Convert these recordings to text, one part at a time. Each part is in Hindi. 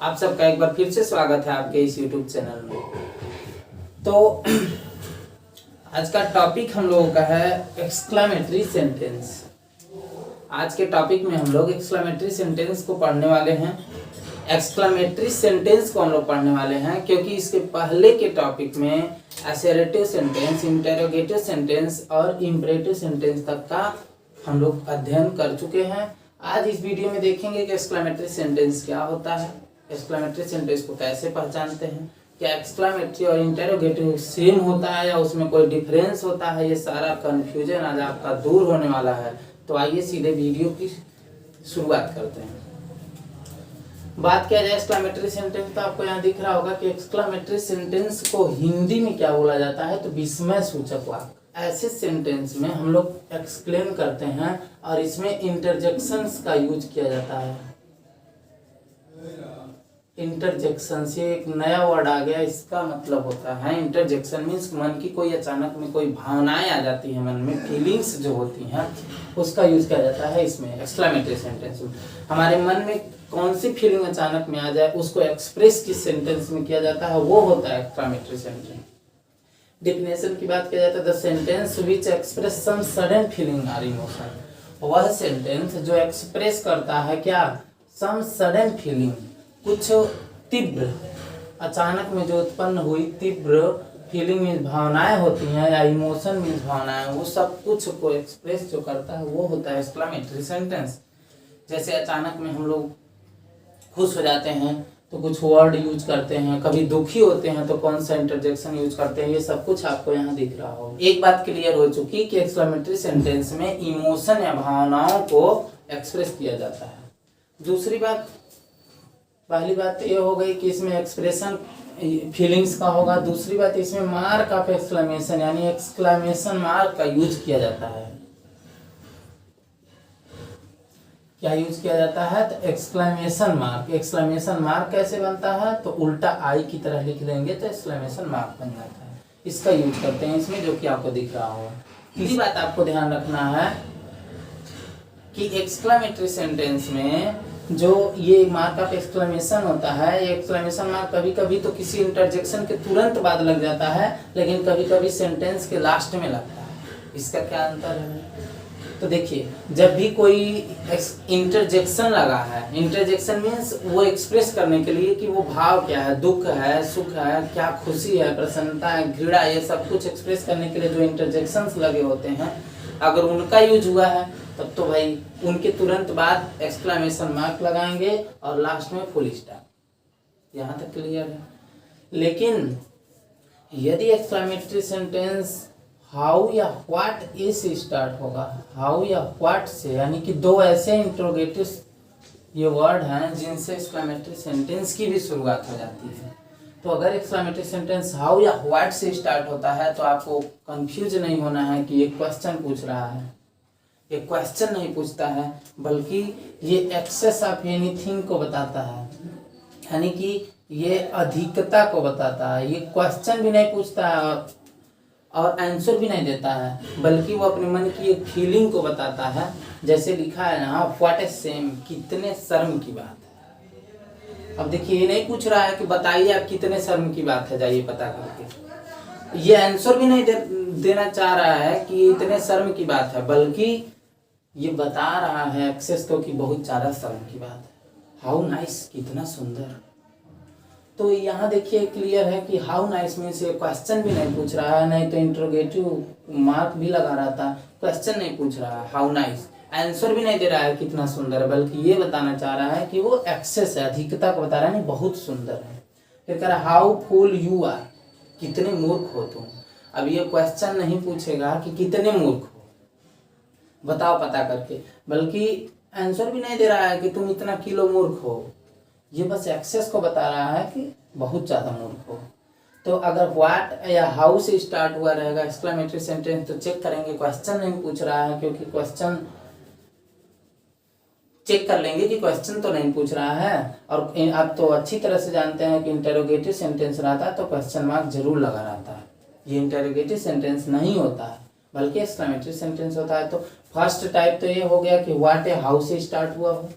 आप सबका एक बार फिर से स्वागत है आपके इस YouTube चैनल में। तो आज का टॉपिक हम लोगों का है एक्सक्लेमेटरी सेंटेंस। आज के टॉपिक में हम लोग एक्सक्लेमेटरी सेंटेंस को पढ़ने वाले हैं। एक्सक्लेमेटरी सेंटेंस को हम लोग पढ़ने वाले हैं क्योंकि इसके पहले के टॉपिक में असर्टिव सेंटेंस, इंटरोगेटिव सेंटेंस और इंपरेटिव सेंटेंस तक का हम लोग अध्ययन कर चुके हैं। आज इस वीडियो में देखेंगे कि एक्सक्लेमेटरी सेंटेंस क्या होता है, एक्सक्लेमेटरी सेंटेंस को कैसे पहचानते हैं, क्या एक्सक्लेमेटरी और इंटरोगेटिव सेम होता है या उसमें कोई डिफरेंस होता है। ये सारा कंफ्यूजन आज आपका दूर होने वाला है। तो आइए सीधे वीडियो की शुरुआत करते हैं। बात किया जाए एक्सक्लेमेटरी सेंटेंस तो आपको यहाँ दिख रहा होगा कि एक्सक्लेमेटरी सेंटेंस को हिंदी में क्या बोला जाता है, तो विस्मय सूचक वाक्य। ऐसे सेंटेंस में हम लोग एक्सप्लेन करते हैं और इसमें इंटरजेक्शंस का यूज किया जाता है। इंटरजेक्शन से एक नया वर्ड आ गया, इसका मतलब होता है इंटरजेक्शन मीन्स मन की कोई अचानक में कोई भावनाएं आ जाती है, मन में फीलिंग्स जो होती हैं उसका यूज किया जाता है इसमें एक्सक्लेमेटरी सेंटेंस में। हमारे मन में कौन सी फीलिंग अचानक में आ जाए उसको एक्सप्रेस किस सेंटेंस में किया जाता है, वो होता है एक्सक्लेमेटरी सेंटेंस। डेफिनेशन की बात किया जाता है the sentence which express some sudden feeling और इमोशन। वह सेंटेंस जो एक्सप्रेस करता है क्या, सम सडन फीलिंग, कुछ तीव्र अचानक में जो उत्पन्न हुई तीव्र फीलिंग में भावनाएं होती हैं या इमोशन में भावनाएं, वो सब कुछ को एक्सप्रेस जो करता है वो होता है एक्सक्लेमेटरी सेंटेंस। जैसे अचानक में हम लोग खुश हो जाते हैं तो कुछ वर्ड यूज करते हैं, कभी दुखी होते हैं तो कौन सा इंटरजेक्शन यूज करते हैं, ये सब कुछ आपको यहाँ दिख रहा हो। एक बात क्लियर हो चुकी कि एक्सक्लेमेटरी सेंटेंस में इमोशन या भावनाओं को एक्सप्रेस किया जाता है। दूसरी बात, पहली बात ये हो गई कि इसमें एक्सप्रेशन फीलिंग्स का होगा। दूसरी बात, इसमें मार्क ऑफ एक्सक्लेमेशन यानी एक्सक्लेमेशन मार्क का यूज किया जाता है। क्या यूज किया जाता है, तो एक्सक्लेमेशन मार्क। एक्सक्लेमेशन मार्क कैसे बनता है, तो उल्टा आई की तरह लिख देंगे तो एक्सक्लेमेशन मार्क बन जाता है। इसका यूज करते हैं इसमें, जो कि आपको दिख रहा होगा। तीसरी बात आपको ध्यान रखना है कि एक्सक्लेमेटरी सेंटेंस में जो ये मार्क ऑफ एक्सक्लेमेशन होता है, ये एक्सक्लेमेशन मार्क कभी कभी तो किसी इंटरजेक्शन के तुरंत बाद लग जाता है, लेकिन कभी कभी सेंटेंस के लास्ट में लगता है। इसका क्या अंतर है, तो देखिए जब भी कोई इंटरजेक्शन लगा है, इंटरजेक्शन मीन्स वो एक्सप्रेस करने के लिए कि वो भाव क्या है, दुख है, सुख है, क्या खुशी है, प्रसन्नता है, घृणा, ये सब कुछ एक्सप्रेस करने के लिए जो इंटरजेक्शंस लगे होते हैं, अगर उनका यूज हुआ है तब तो भाई उनके तुरंत बाद एक्सक्लेमेशन मार्क लगाएंगे और लास्ट में फुल स्टॉप। यहाँ तक क्लियर है। लेकिन यदि एक्सक्लेमेटरी सेंटेंस हाउ या व्हाट से स्टार्ट होगा, हाउ या व्हाट से, यानी कि दो ऐसे इंट्रोगेटिव ये वर्ड हैं जिनसे एक्सक्लेमेटरी सेंटेंस की भी शुरुआत हो जाती है। तो अगर एक्सक्लेमेटरी सेंटेंस हाउ या व्हाट से स्टार्ट होता है तो आपको कंफ्यूज नहीं होना है कि ये क्वेश्चन पूछ रहा है। ये क्वेश्चन नहीं पूछता है, बल्कि ये एक्सेस ऑफ एनीथिंग को बताता है, यानी कि ये अधिकता को बताता है। ये क्वेश्चन भी नहीं पूछता है और आंसर भी नहीं देता है, बल्कि वो अपने मन की एक फीलिंग को बताता है। जैसे लिखा है ना, व्हाट ए शेम, कितने शर्म की बात है। अब देखिए ये नहीं पूछ रहा है कि बताइए आप कितने शर्म की बात है, जाइए पता करके। ये आंसर भी नहीं देना चाह रहा है कि इतने शर्म की बात है, बल्कि ये बता रहा है एक्सेस को कि बहुत ज्यादा शर्म की बात है। हाउ नाइस, कितना सुंदर। तो यहाँ देखिए क्लियर है कि हाउ नाइस मीन्स ये क्वेश्चन भी नहीं पूछ रहा है, नहीं तो इंट्रोगेटिव मार्क भी लगा रहा था। क्वेश्चन नहीं पूछ रहा है, हाउ नाइस, आंसर भी नहीं दे रहा है कितना सुंदर है, बल्कि ये बताना चाह रहा है कि वो एक्सेस है, अधिकता को बता रहा है, नहीं बहुत सुंदर है। फिर कह रहा है हाउ फूल यू आर, कितने मूर्ख हो तुम। अब ये क्वेश्चन नहीं पूछेगा कि कितने मूर्ख हो, बताओ पता करके, बल्कि आंसर भी नहीं दे रहा है कि तुम इतना किलो मूर्ख हो। ये बस एक्सेस को बता रहा है कि बहुत ज्यादा मूर्ख हो। तो अगर व्हाट या हाउ से स्टार्ट हुआ रहेगा एक्सक्लेमेटरी सेंटेंस तो चेक करेंगे क्वेश्चन नहीं पूछ रहा है, क्योंकि क्वेश्चन चेक कर लेंगे कि क्वेश्चन तो नहीं पूछ रहा है। और आप तो अच्छी तरह से जानते हैं कि इंटरोगेटिव सेंटेंस रहता है तो क्वेश्चन मार्क जरूर लगा रहता है। ये इंटरोगेटिव सेंटेंस नहीं होता है, बल्कि एक्सक्लेमेटरी सेंटेंस होता है। तो फर्स्ट टाइप तो ये हो गया कि व्हाट या हाउ से स्टार्ट हुआ हो।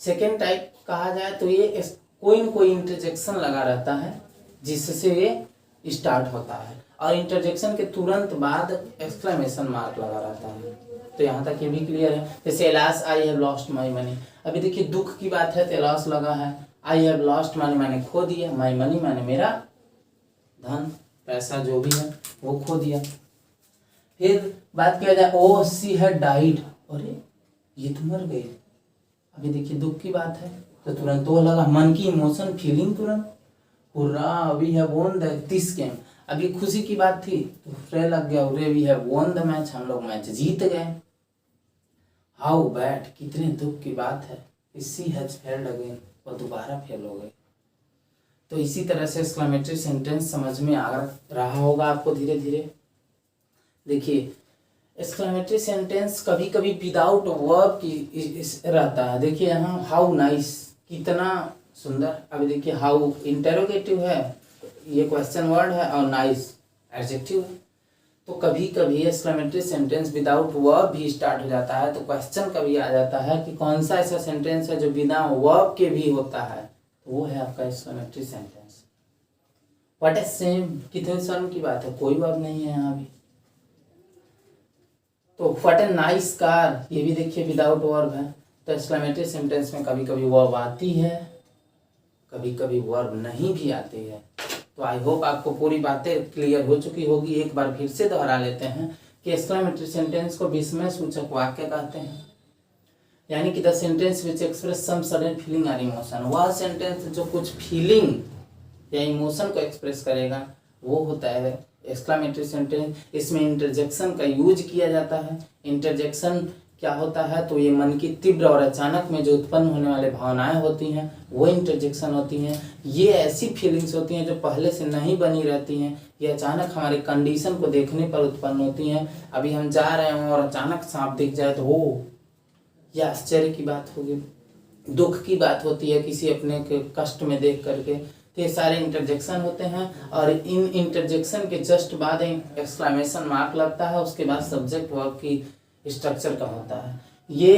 सेकेंड टाइप कहा जाए तो ये कोई न कोई इंटरजेक्शन लगा रहता है जिससे ये स्टार्ट होता है, और इंटरजेक्शन के तुरंत बाद एक्सक्लेमेशन मार्क लगा रहता है। तो यहाँ तक ये भी क्लियर है। जैसे alas I have lost my money, अभी देखिए दुख की बात है तो एलास लगा है, आई हैव लॉस्ट मनी मैंने खो दिया, माई मनी मैंने मेरा धन पैसा जो भी है वो खो दिया। फिर बात किया जाए ओ सी हैड डाइड, अरे ये तो मर गई, अभी देखिए दुख की बात है तो तुरंत वो लगा, मन की इमोशन फीलिंग तुरंत हुर्रा वी हैव वोन दिस गेम, अभी खुशी की बात थी तो फ्रे लग गया, hurray we have won the match, हम लोग मैच जीत गए। हाउ बैड, कितने दुख की बात है, सी हैज फेल्ड अगेन, वो दोबारा फेल हो गई। तो इसी तरह से एक्सक्लेमेटरी सेंटेंस समझ में आ रहा होगा आपको धीरे धीरे। देखिए एक्सक्लेमेटरी सेंटेंस कभी कभी विदाउट वर्ब की रहता है। देखिए यहाँ हाउ नाइस, कितना सुंदर, अभी देखिए हाउ इंटेरोगेटिव है, ये क्वेश्चन वर्ड है, और नाइस एडजेक्टिव है। तो कभी कभी एक्सक्लेमेटरी सेंटेंस विदाउट वर्ब भी स्टार्ट हो जाता है, तो क्वेश्चन कभी आ जाता है कि कौन सा ऐसा सेंटेंस है जो बिना वर्ब के भी होता है, तो वो है आपका exclamatory sentence. What is same, कितने शर्म की बात है, कोई वर्ब नहीं है यहाँ भी। तो व्हाट ए नाइस कार, ये भी देखिए विदाउट वर्ब है। तो एक्सक्लेमेटरी सेंटेंस में कभी कभी वर्ब आती है, कभी कभी वर्ब नहीं भी आती है। तो आई होप आपको पूरी बातें क्लियर हो चुकी होगी। एक बार फिर से दोहरा लेते हैं कि एक्सक्लेमेटरी सेंटेंस को विस्मय सूचक वाक्य कहते हैं, यानी कि the sentence which express some sudden feeling और इमोशन, वह सेंटेंस जो कुछ फीलिंग या इमोशन को एक्सप्रेस करेगा वो होता है एक्सक्लेमेटरी सेंटेंस। इसमें इंटरजेक्शन का यूज किया जाता है। इंटरजेक्शन क्या होता है, तो ये मन की तीव्र और अचानक में जो उत्पन्न होने वाले भावनाएं होती हैं वो इंटरजेक्शन होती हैं। ये ऐसी फीलिंग्स होती हैं जो पहले से नहीं बनी रहती हैं, ये अचानक हमारे कंडीशन को देखने पर उत्पन्न होती हैं। अभी हम जा रहे हों और अचानक सांप दिख जाए तो हो, यह आश्चर्य की बात होगी, दुख की बात होती है किसी अपने के कष्ट में देख करके। तो ये सारे इंटरजेक्शन होते हैं, और इन इंटरजेक्शन के जस्ट बाद एक्सक्लेमेशन मार्क लगता है, उसके बाद सब्जेक्ट वर्ब की स्ट्रक्चर का होता है। ये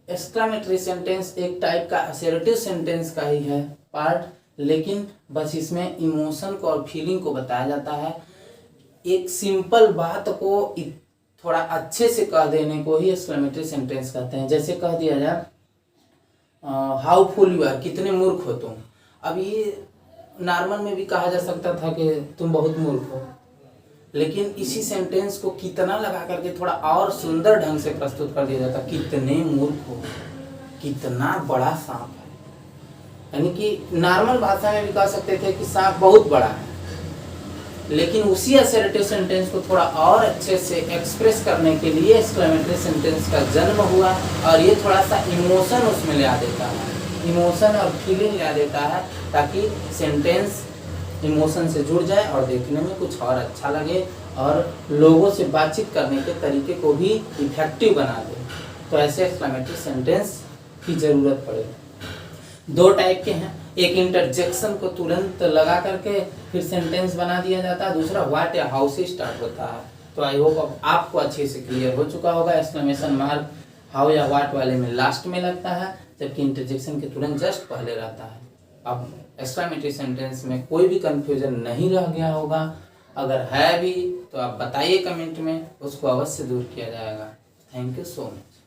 एक्सक्लेमेटरी सेंटेंस एक टाइप का असर्टिव सेंटेंस का ही है पार्ट, लेकिन बस इसमें इमोशन को और फीलिंग को बताया जाता है। एक सिंपल बात को थोड़ा अच्छे से कह देने को ही एक्सक्लेमेटरी सेंटेंस कहते हैं। जैसे कह दिया जाए हाउ फुल यू आर, कितने मूर्ख हो तुम। अब ये नॉर्मल में भी कहा जा सकता था कि तुम बहुत मूर्ख हो, लेकिन इसी सेंटेंस को कितना लगा करके थोड़ा और सुंदर ढंग से प्रस्तुत कर दिया जाता, कितने मूर्ख हो, कितना बड़ा सांप है। यानी कि नॉर्मल भाषा में भी कह सकते थे कि सांप बहुत बड़ा है, लेकिन उसी असर्टिव सेंटेंस को थोड़ा और अच्छे से एक्सप्रेस करने के लिए एक्सक्लेमेटरी सेंटेंस का जन्म हुआ, और ये थोड़ा सा इमोशन उसमें ले आ देता है, इमोशन और फीलिंग ले आ देता है, ताकि सेंटेंस इमोशन से जुड़ जाए और देखने में कुछ और अच्छा लगे और लोगों से बातचीत करने के तरीके को भी इफेक्टिव बना दे। तो ऐसे एक्सक्लेमेटरी सेंटेंस की जरूरत पड़ेगी। दो टाइप के हैं, एक इंटरजेक्शन को तुरंत लगा करके फिर सेंटेंस बना दिया जाता है, दूसरा व्हाट या हाउ से स्टार्ट होता है। तो आई होप अब आपको अच्छे से क्लियर हो चुका होगा। एक्सक्लेमेशन मार्क हाउ या व्हाट वाले में लास्ट में लगता है, जबकि इंटरजेक्शन के तुरंत जस्ट पहले रहता है। अब एक्सक्लेमेटरी सेंटेंस में कोई भी कंफ्यूजन नहीं रह गया होगा, अगर है भी तो आप बताइए कमेंट में, उसको अवश्य दूर किया जाएगा। Thank you so much.